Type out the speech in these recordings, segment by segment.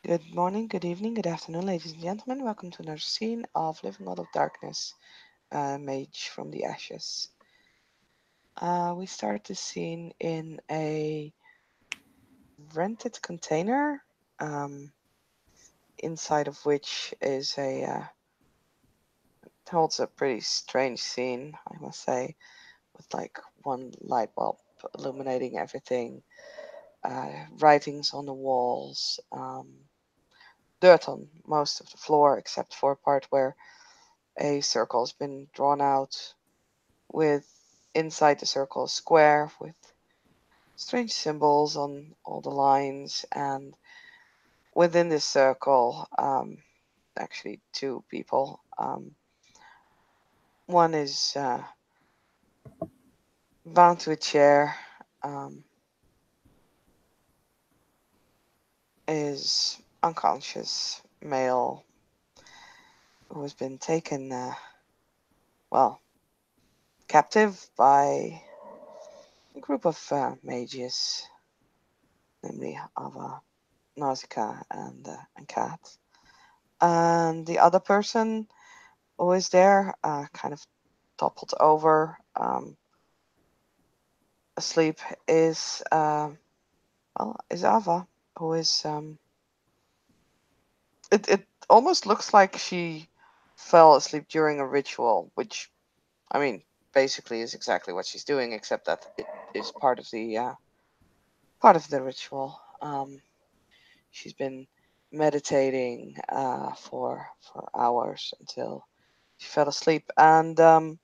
Good morning, good evening, good afternoon, ladies and gentlemen. Welcome to another scene of Living Out of Darkness, Mage from the Ashes. We start the scene in a rented container, um, inside of which is holds a pretty strange scene, I must say, with like one light bulb illuminating everything, writings on the walls, dirt on most of the floor except for a part where a circle has been drawn out with inside the circle a square with strange symbols on all the lines, and within this circle, actually two people. One is bound to a chair, um, is unconscious male who has been taken, well, captive by a group of mages, namely Ava, Nausicaa, and Kat. And the other person who is there, kind of toppled over, asleep, is is Ava, who is it almost looks like she fell asleep during a ritual, which I mean basically is exactly what she's doing, except that it is part of the ritual. She's been meditating for hours until she fell asleep, and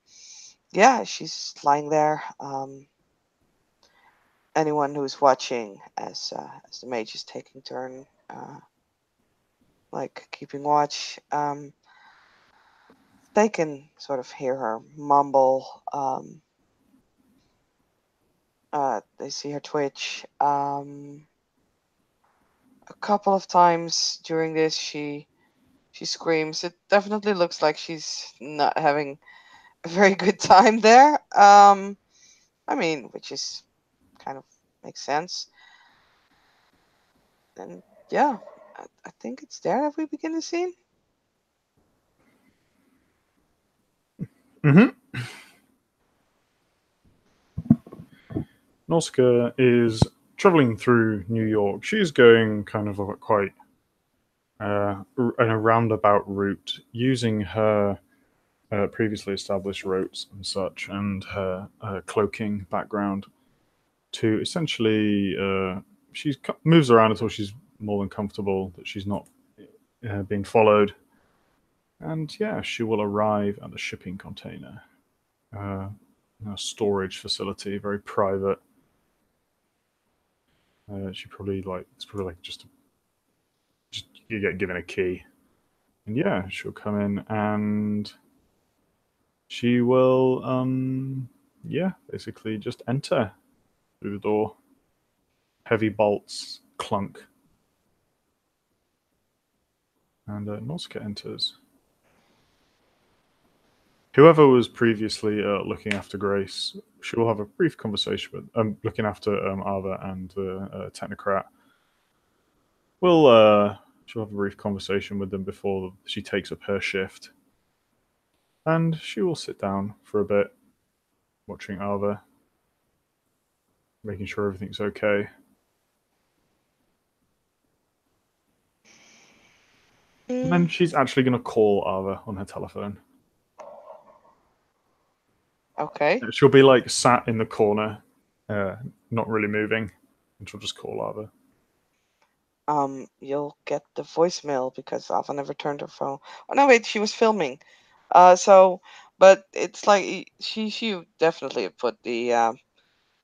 yeah, she's lying there. Anyone who's watching as the mage is taking turn, like keeping watch, they can sort of hear her mumble. They see her twitch. A couple of times during this, she screams. It definitely looks like she's not having a very good time there. I mean, which is kind of makes sense. And yeah, I think it's there that we begin the scene. hmm Noska is traveling through New York. She's going kind of quite in a roundabout route using her previously established routes and such and her cloaking background to essentially she moves around until she's more than comfortable that she's not being followed. And yeah, she will arrive at the shipping container, uh, a storage facility, very private. She probably like it's probably like just you get given a key, and yeah, she'll come in and she will yeah, basically just enter through the door. Heavy bolts clunk, and Noska enters. Whoever was previously looking after Grace, she will have a brief conversation with looking after Ava and the technocrat. Will she'll have a brief conversation with them before she takes up her shift, and she will sit down for a bit, watching Ava, making sure everything's okay. And then Mm, she's actually going to call Ava on her telephone. okay. She'll be like sat in the corner, uh, not really moving, and she'll just call Ava. You'll get the voicemail because Ava never turned her phone. Oh no, wait, she was filming. So, but it's like she definitely put the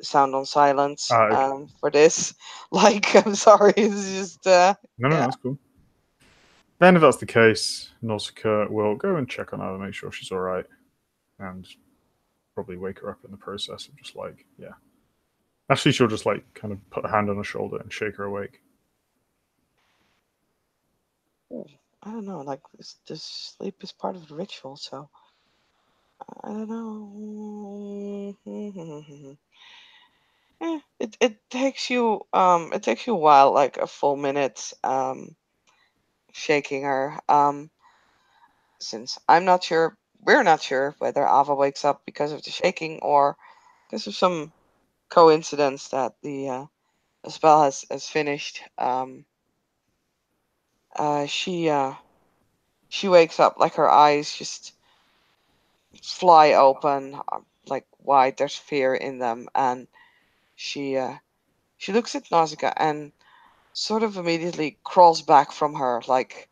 sound on silence Okay. for this. Like, I'm sorry, it's just No, no, yeah. that's cool. Then, if that's the case, Nausicaa will go and check on Ava, make sure she's all right, and probably wake her up in the process of just like, yeah. Actually, she'll just like kind of put a hand on her shoulder and shake her awake. Ooh, I don't know. Like this sleep is part of the ritual, so I don't know. It takes you it takes you a while, like a full minute, shaking her. Since I'm not sure, we're not sure whether Ava wakes up because of the shaking or because of some coincidence that the spell has finished. Uh, she uh, she wakes up like her eyes just fly open, like wide. There's fear in them, and she uh, she looks at Nausicaa and sort of immediately crawls back from her, like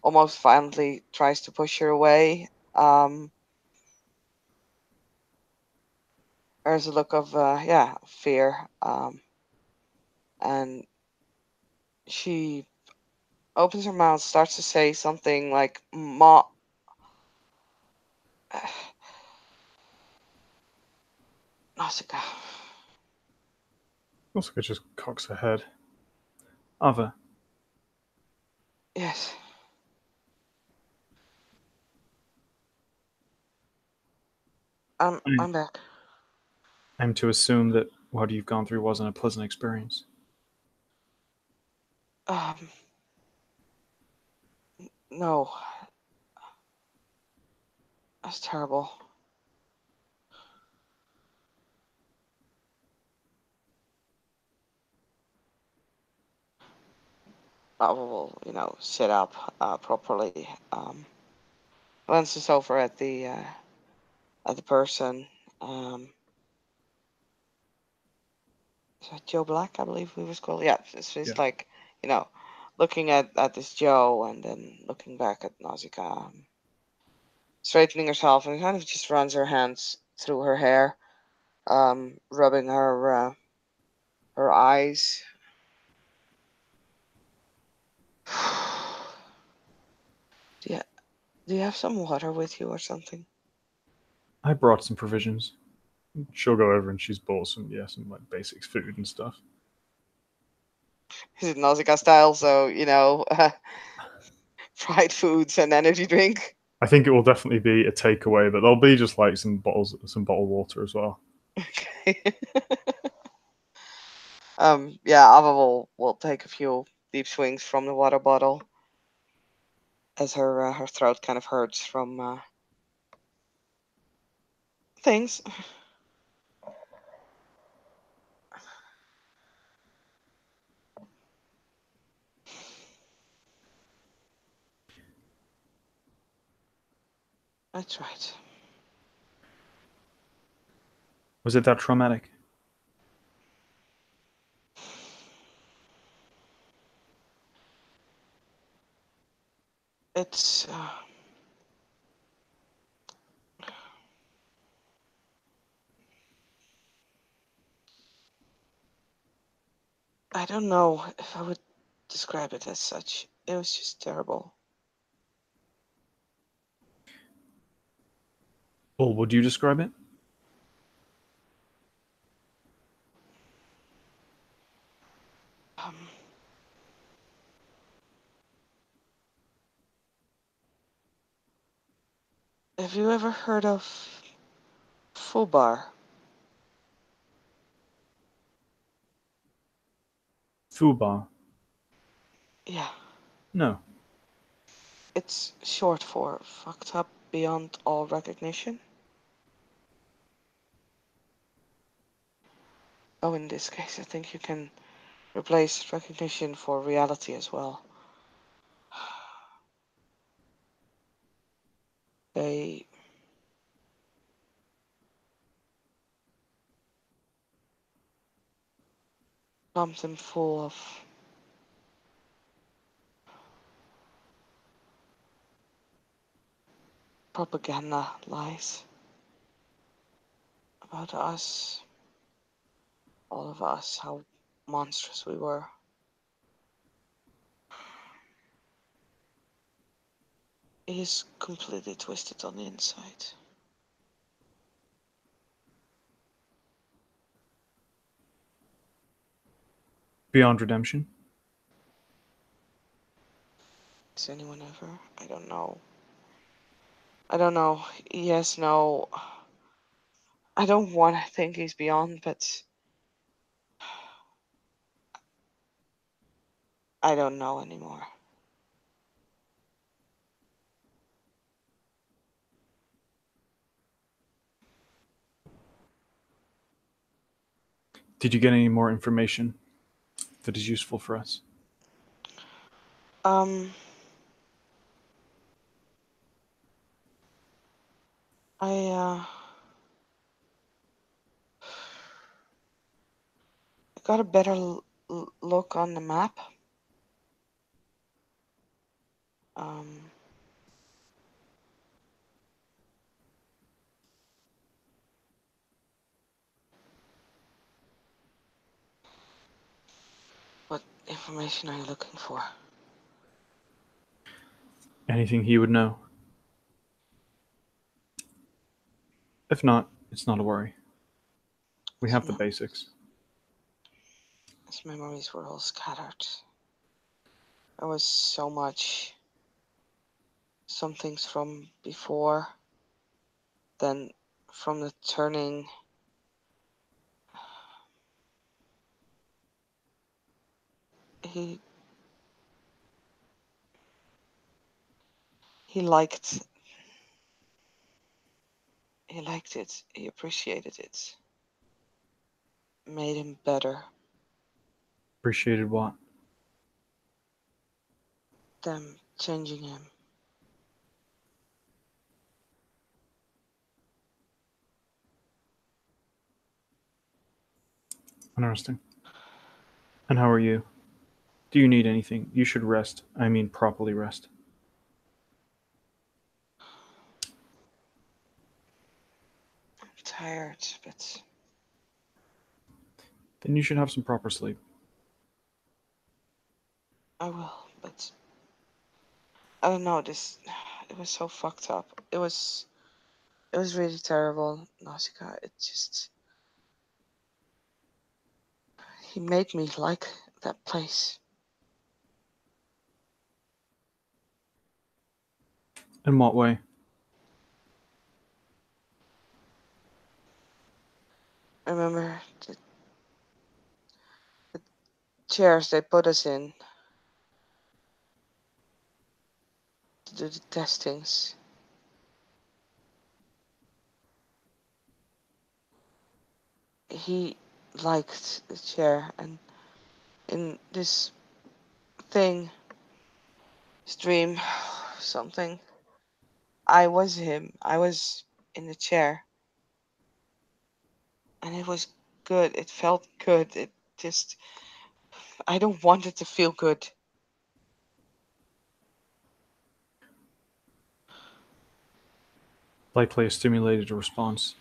almost violently tries to push her away. There's a look of fear, and she opens her mouth, starts to say something like "ma." Nausicaa. Nausicaa just cocks her head. Ava, Yes. I'm back. I'm to assume that what you've gone through wasn't a pleasant experience. Um, no, that's terrible. I will, sit up properly. Glances over at the person. Um, is that Joe Black? I believe he was called. Yeah, it's Yeah. like you know, looking at this Joe and then looking back at Nausicaa, straightening herself and kind of just runs her hands through her hair, rubbing her eyes. do you do you have some water with you or something? I brought some provisions. She'll go over and she's bought some like basic food and stuff. Is it Nausicaa style? So fried foods and energy drink. I think it will definitely be a takeaway, but there'll be just like some bottled water as well. Okay. Yeah, Ava will take a few deep swings from the water bottle as her throat kind of hurts from things. That's right. Was it that traumatic? It's I don't know if I would describe it as such. It was just terrible. Or would you describe it? Um, have you ever heard of Fubar? Fubar. Yeah, No. it's short for fucked up beyond all recognition. Oh, in this case, I think you can replace recognition for reality as well. They pumped them full of propaganda lies about us, all of us, how monstrous we were. It is completely twisted on the inside. Beyond Redemption? Is anyone ever? I don't know. I don't know. Yes, no. I don't want to think he's beyond, but I don't know anymore. Did you get any more information that is useful for us? Um, I got a better look on the map. Um, what information are you looking for? Anything he would know? If not, it's not a worry. We have the basics. His memories were all scattered. There was so much. Some things from before, then from the turning. He he liked he liked it. He appreciated it. Made him better. Appreciated what? Them changing him. Interesting. And how are you? Do you need anything? You should rest. I mean, properly rest. I'm tired, but Then you should have some proper sleep. I will. But I don't know. It was so fucked up. It was really terrible, Nausicaa. He made me like that place. In what way? I remember the chairs they put us in to do the testings. He liked the chair, and in this thing, stream, something, I was him. I was in the chair, and it was good. It felt good. It just, I don't want it to feel good. Likely a stimulated response.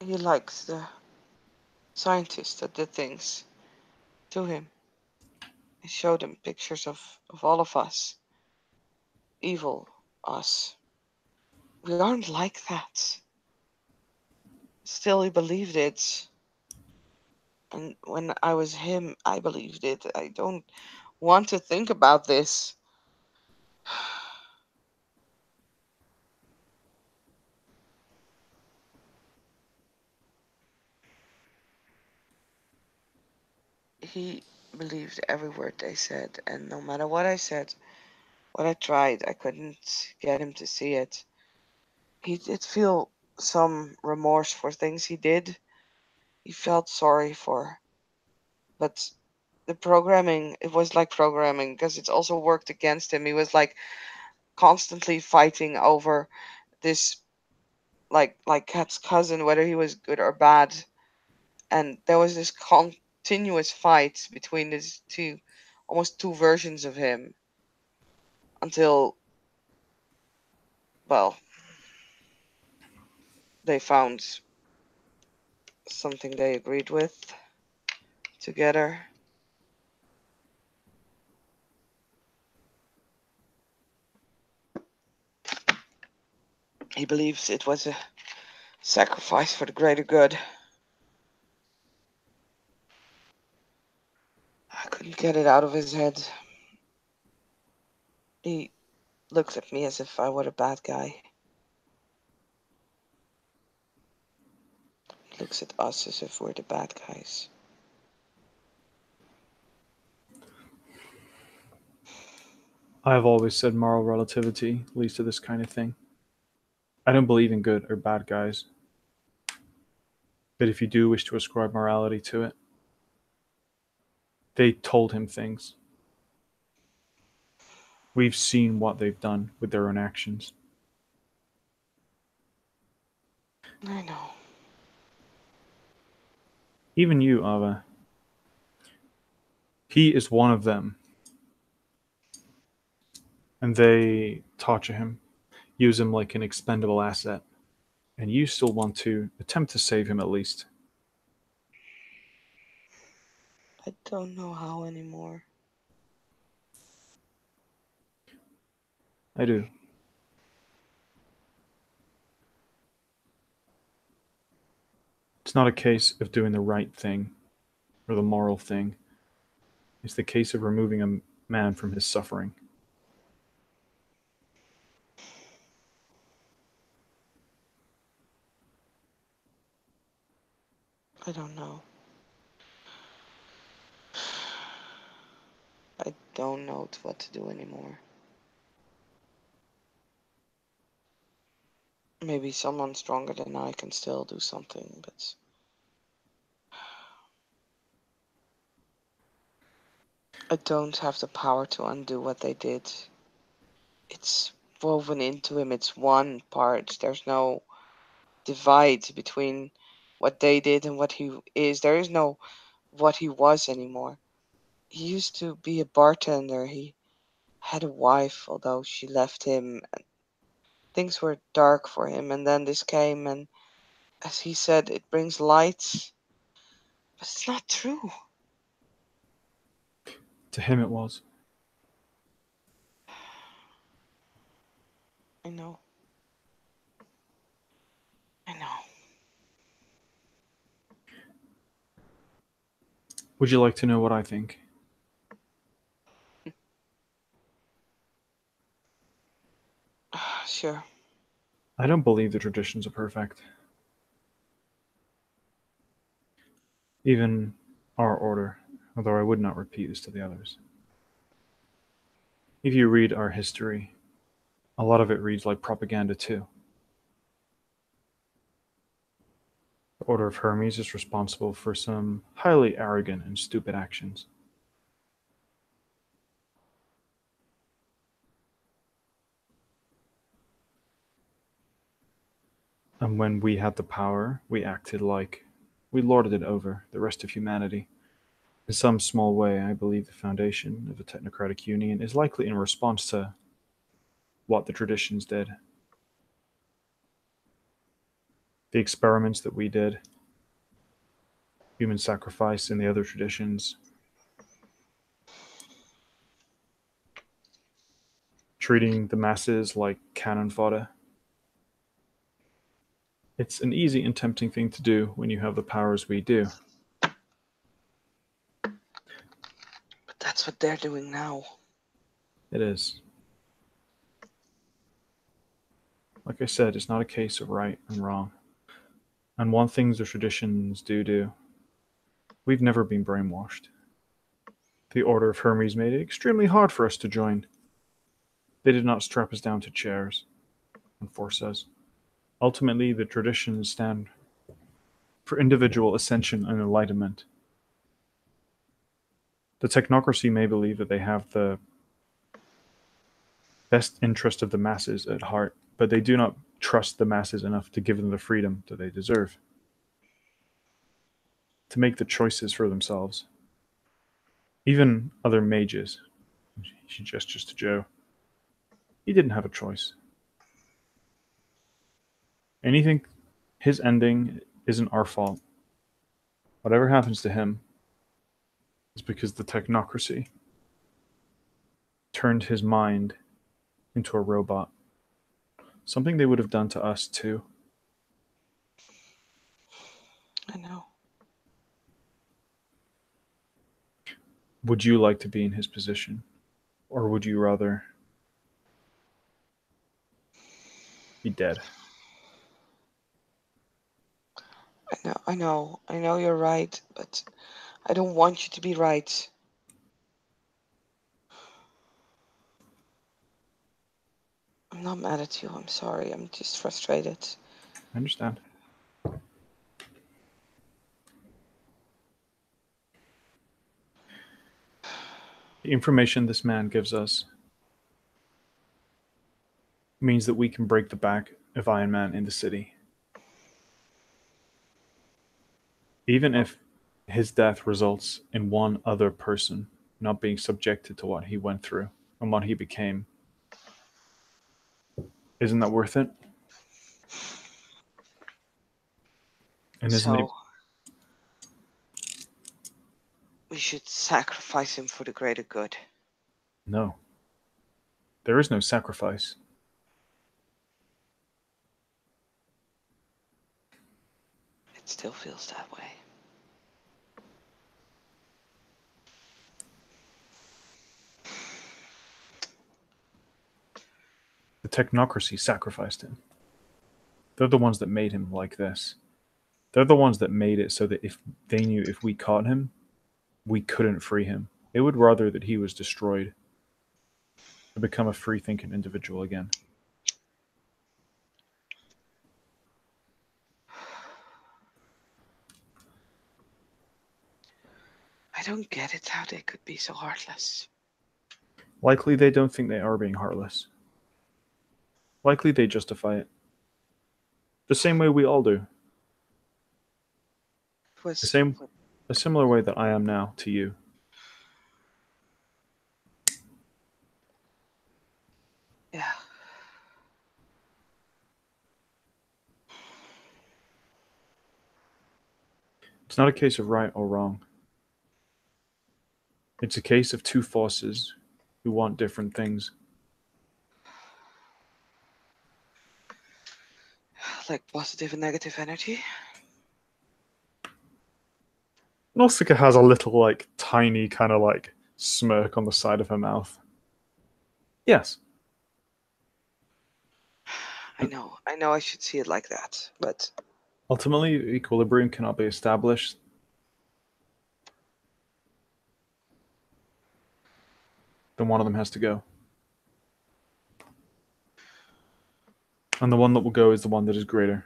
He liked the scientist that did things to him. I showed him pictures of all of us. Evil us. We aren't like that. Still, he believed it. And when I was him, I believed it. I don't want to think about this. He believed every word they said, and no matter what I said, what I tried, I couldn't get him to see it. He did feel some remorse for things he did. He felt sorry for, but the programming, it was like programming because it also worked against him. He was like constantly fighting over this, like Cat's cousin, whether he was good or bad, and there was this continuous fight between these two, almost two versions of him, until, well, they found something they agreed with together. He believes it was a sacrifice for the greater good. I couldn't get it out of his head. He looks at me as if I were a bad guy. He looks at us as if we're the bad guys. I have always said moral relativity leads to this kind of thing. I don't believe in good or bad guys. But if you do wish to ascribe morality to it, they told him things. We've seen what they've done with their own actions. I know. Even you, Ava. He is one of them. And they torture him, use him like an expendable asset. And you still want to attempt to save him at least. I don't know how anymore. I do. It's not a case of doing the right thing or the moral thing. It's the case of removing a man from his suffering. I don't know. I don't know what to do anymore. Maybe someone stronger than I can still do something, but I don't have the power to undo what they did. It's woven into him, it's one part. There's no divide between what they did and what he is. There is no what he was anymore. He used to be a bartender. He had a wife, although she left him. And things were dark for him, and then this came, and as he said, it brings light. But it's not true. To him, it was. I know. I know. Would you like to know what I think? Sure. I don't believe the traditions are perfect. Even our order, although I would not repeat this to the others. If you read our history, a lot of it reads like propaganda too. The Order of Hermes is responsible for some highly arrogant and stupid actions. And when we had the power, we acted like we lorded it over the rest of humanity. In some small way, I believe the foundation of a technocratic union is likely in response to what the traditions did. The experiments that we did, human sacrifice in the other traditions, treating the masses like cannon fodder. It's an easy and tempting thing to do when you have the powers we do. But that's what they're doing now. It is. Like I said, it's not a case of right and wrong. And one thing the traditions do, we've never been brainwashed. The Order of Hermes made it extremely hard for us to join. They did not strap us down to chairs and force us. Ultimately, the traditions stand for individual ascension and enlightenment. The technocracy may believe that they have the best interest of the masses at heart, but they do not trust the masses enough to give them the freedom that they deserve, to make the choices for themselves. Even other mages, she gestures to Joe, he didn't have a choice. Anything, his ending isn't our fault. Whatever happens to him is because the technocracy turned his mind into a robot. Something they would have done to us too. I know. Would you like to be in his position? Or would you rather be dead? I know you're right, but I don't want you to be right. I'm not mad at you, I'm sorry, I'm just frustrated. I understand. The information this man gives us means that we can break the back of Iron Man in the city. Even if his death results in one other person not being subjected to what he went through and what he became, isn't that worth it? And isn't it? So we should sacrifice him for the greater good. No. There is no sacrifice. It still feels that way. The technocracy sacrificed him. They're the ones that made him like this. They're the ones that made it so that if they knew if we caught him, we couldn't free him. They would rather that he was destroyed to become a free thinking individual again. I don't get it how they could be so heartless. Likely they don't think they are being heartless. Likely they justify it. The same way we all do. It was A similar way that I am now to you. yeah. It's not a case of right or wrong. It's a case of two forces who want different things. Like positive and negative energy. Nausicaa has a little, like, tiny kind of like smirk on the side of her mouth. Yes. I know I should see it like that, but Ultimately, equilibrium cannot be established. Then one of them has to go. And the one that will go is the one that is greater.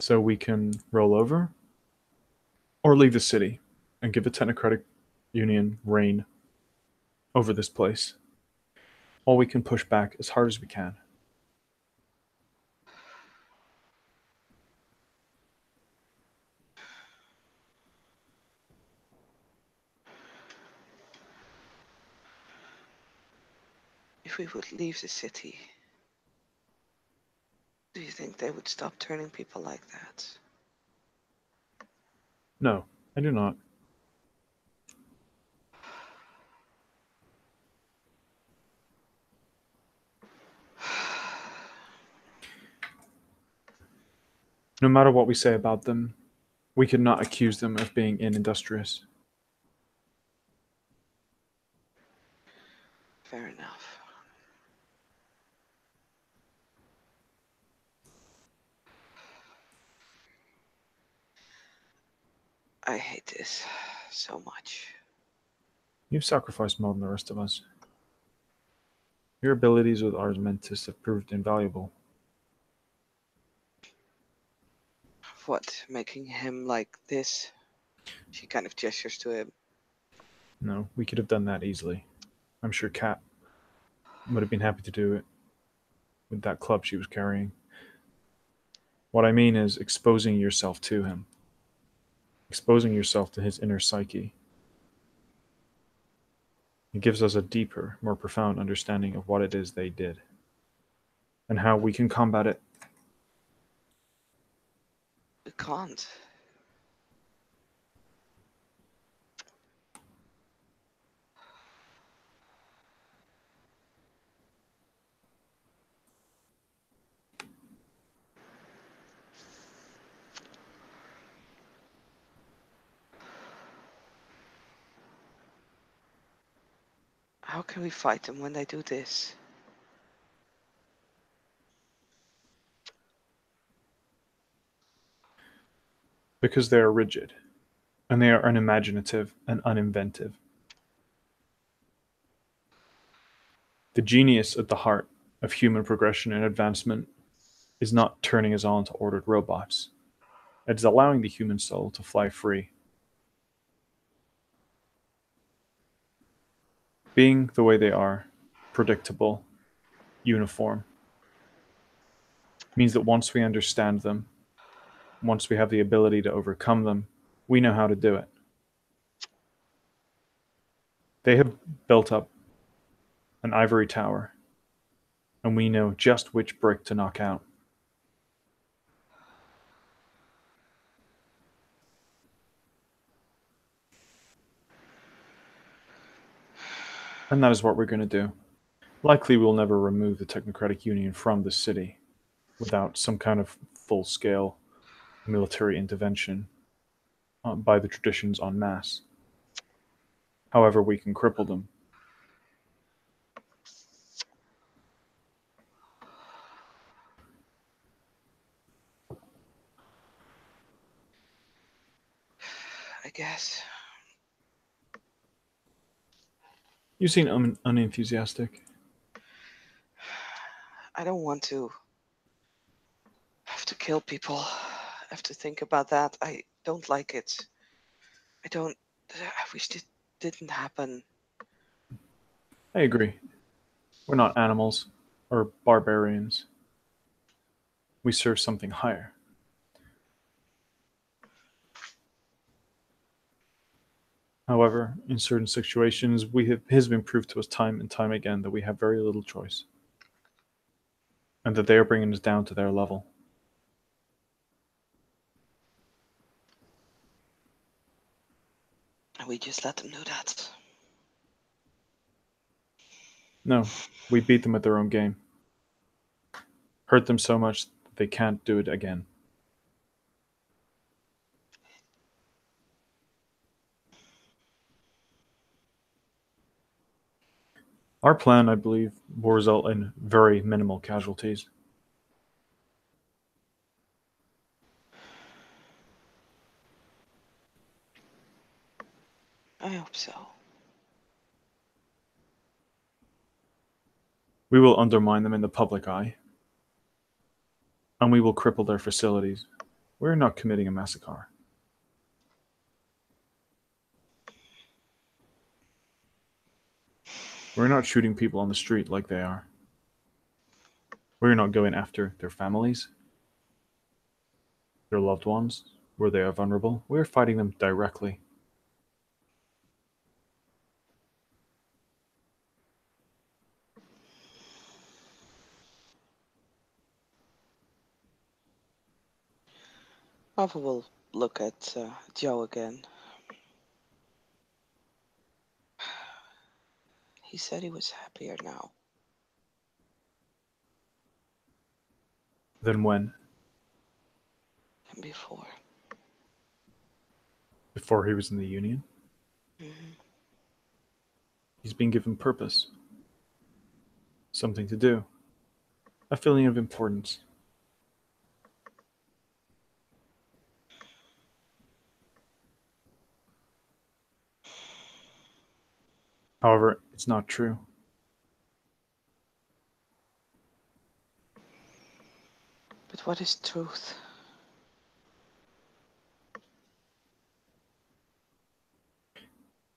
So we can roll over or leave the city and give the Technocratic Union reign over this place. Or we can push back as hard as we can. if we would leave the city, do you think they would stop turning people like that? No, I do not. No matter what we say about them, we could not accuse them of being industrious. Fair enough. I hate this so much. You've sacrificed more than the rest of us. Your abilities with Armentis have proved invaluable. What, making him like this? She kind of gestures to him. No, we could have done that easily. I'm sure Kat would have been happy to do it with that club she was carrying. What I mean is exposing yourself to him, exposing yourself to his inner psyche. It gives us a deeper, more profound understanding of what it is they did and how we can combat it. We can't. How can we fight them when they do this? Because they are rigid, and they are unimaginative and uninventive. The genius at the heart of human progression and advancement is not turning us on to ordered robots. It is allowing the human soul to fly free. Being the way they are, predictable, uniform, means that once we understand them, once we have the ability to overcome them, we know how to do it. They have built up an ivory tower, and we know just which brick to knock out. And that is what we're going to do. Likely, we'll never remove the Technocratic Union from the city without some kind of full scale military intervention by the traditions en masse. However, we can cripple them. I guess. You seem unenthusiastic. I don't want to have to kill people. I have to think about that. I don't like it. I don't. I wish it didn't happen. I agree. We're not animals or barbarians. We serve something higher. However, in certain situations, it has been proved to us time and time again that we have very little choice, and that they are bringing us down to their level. And we just let them do that. No, we beat them at their own game. Hurt them so much that they can't do it again. Our plan, I believe, will result in very minimal casualties. I hope so. We will undermine them in the public eye, and we will cripple their facilities. We're not committing a massacre. We're not shooting people on the street like they are. We're not going after their families, their loved ones, where they are vulnerable. We're fighting them directly. Alpha will look at Joe again. He said he was happier now. Than when? Than before. Before he was in the Union? Mm-hmm. He's been given purpose, something to do, a feeling of importance. However, it's not true. But what is truth?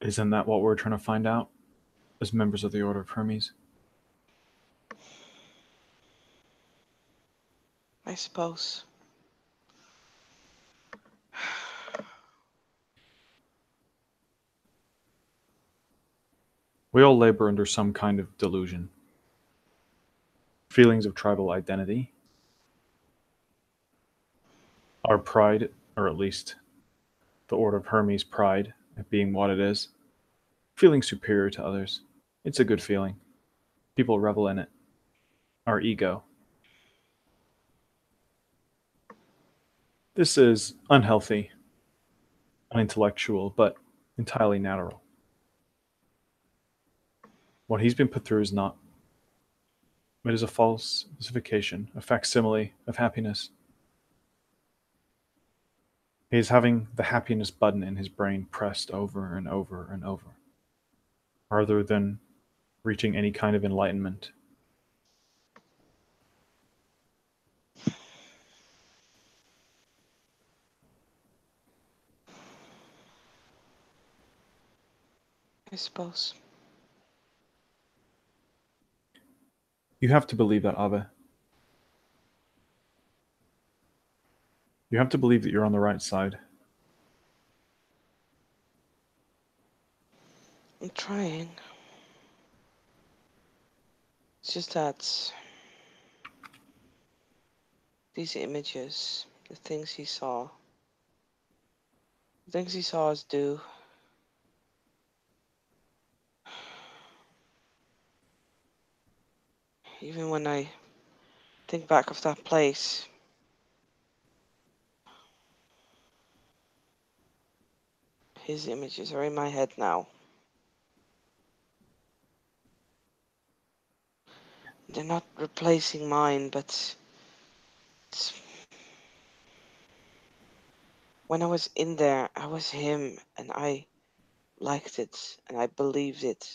Isn't that what we're trying to find out as members of the Order of Hermes? I suppose. We all labor under some kind of delusion. Feelings of tribal identity, our pride, or at least the Order of Hermes' pride at being what it is, feeling superior to others. It's a good feeling. People revel in it. Our ego. This is unhealthy, unintellectual, but entirely natural. What he's been put through is not. It is a false specification, a facsimile of happiness. He is having the happiness button in his brain pressed over and over and over, rather than reaching any kind of enlightenment. I suppose. You have to believe that, Abe. You have to believe that you're on the right side. I'm trying. It's just that these images, the things he saw us do. Even when I think back of that place, his images are in my head now. They're not replacing mine, but when I was in there, I was him, and I liked it, and I believed it.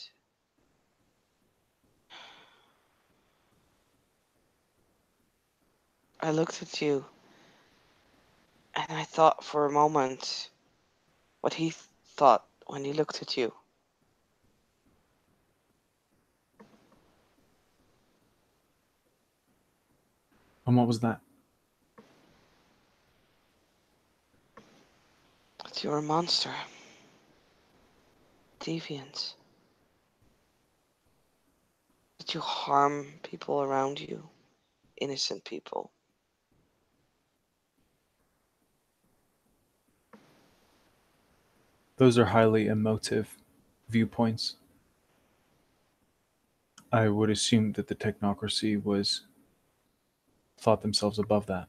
I looked at you, and I thought for a moment what he thought when he looked at you. And what was that? That you're a monster. Deviant. That you harm people around you. Innocent people. Those are highly emotive viewpoints. I would assume that the technocracy was thought themselves above that.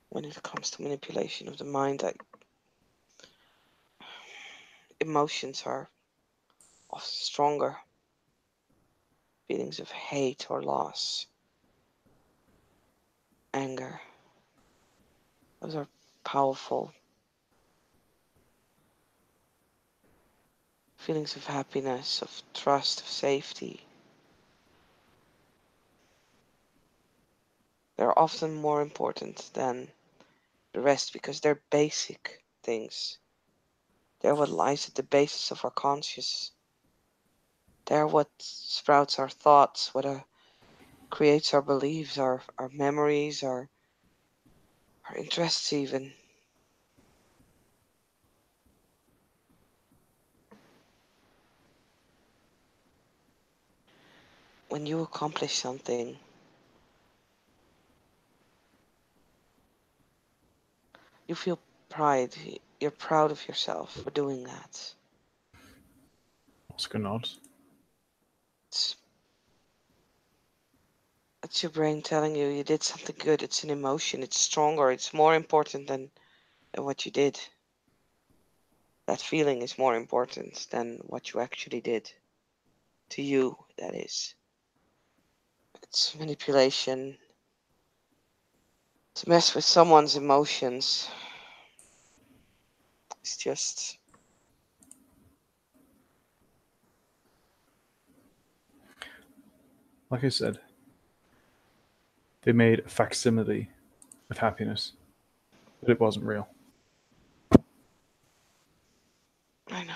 When it comes to manipulation of the mind, emotions are often stronger. Feelings of hate or loss, anger, those are powerful. Feelings of happiness, of trust, of safety. They're often more important than the rest because they're basic things. They're what lies at the basis of our conscious. They're what sprouts our thoughts, what creates our beliefs, our memories, our interests even. When you accomplish something, you feel pride. You're proud of yourself for doing that. Oscar nods. It's, it's your brain telling you you did something good. It's an emotion. It's stronger. It's more important than what you did. That feeling is more important than what you actually did. To you, that is. It's manipulation. To mess with someone's emotions. It's just. Like I said, they made a facsimile of happiness, but it wasn't real. I know.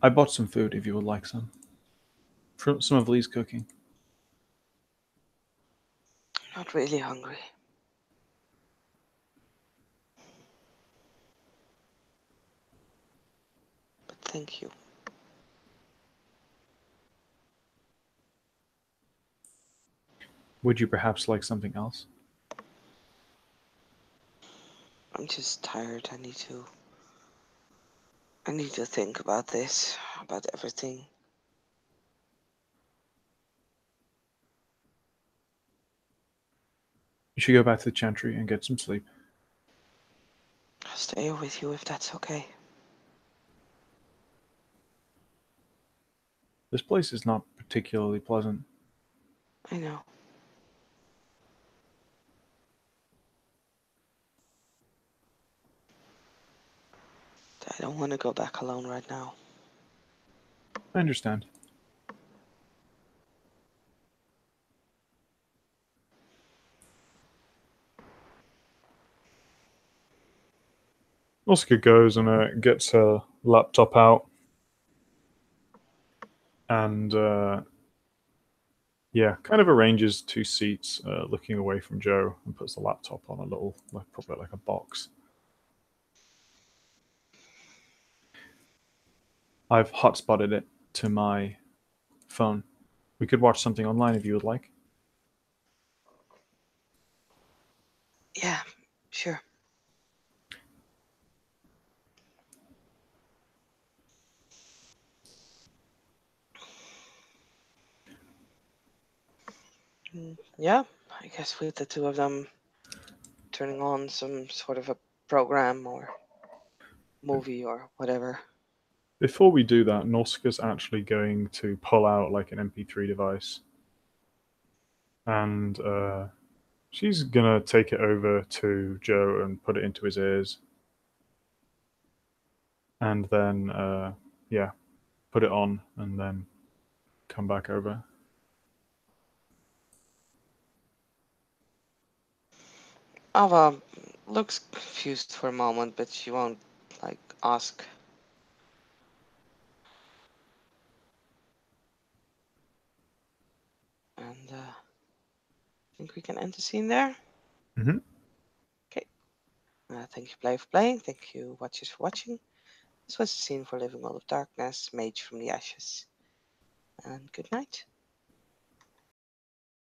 I bought some food if you would like some. From some of Lee's cooking. Not really hungry. But thank you. Would you perhaps like something else? I'm just tired. I need to think about this, about everything. You should go back to the Chantry and get some sleep. I'll stay with you if that's okay. This place is not particularly pleasant. I know. I don't want to go back alone right now. I understand. Oscar goes and gets her laptop out and yeah, kind of arranges two seats, looking away from Joe, and puts the laptop on a little, probably like a box. I've hotspotted it to my phone. We could watch something online if you would like. Yeah, sure. Yeah, I guess with the two of them turning on some sort of a program or movie or whatever. Before we do that, Norska's actually going to pull out like an MP3 device, and she's gonna take it over to Joe and put it into his ears, and then yeah, put it on, and then come back over. Ava looks confused for a moment, but she won't like ask. And I think we can end the scene there. Mm-hmm. Okay. Thank you, Play for playing. Thank you, watchers, for watching. This was the scene for Living World of Darkness, Mage from the Ashes. And good night.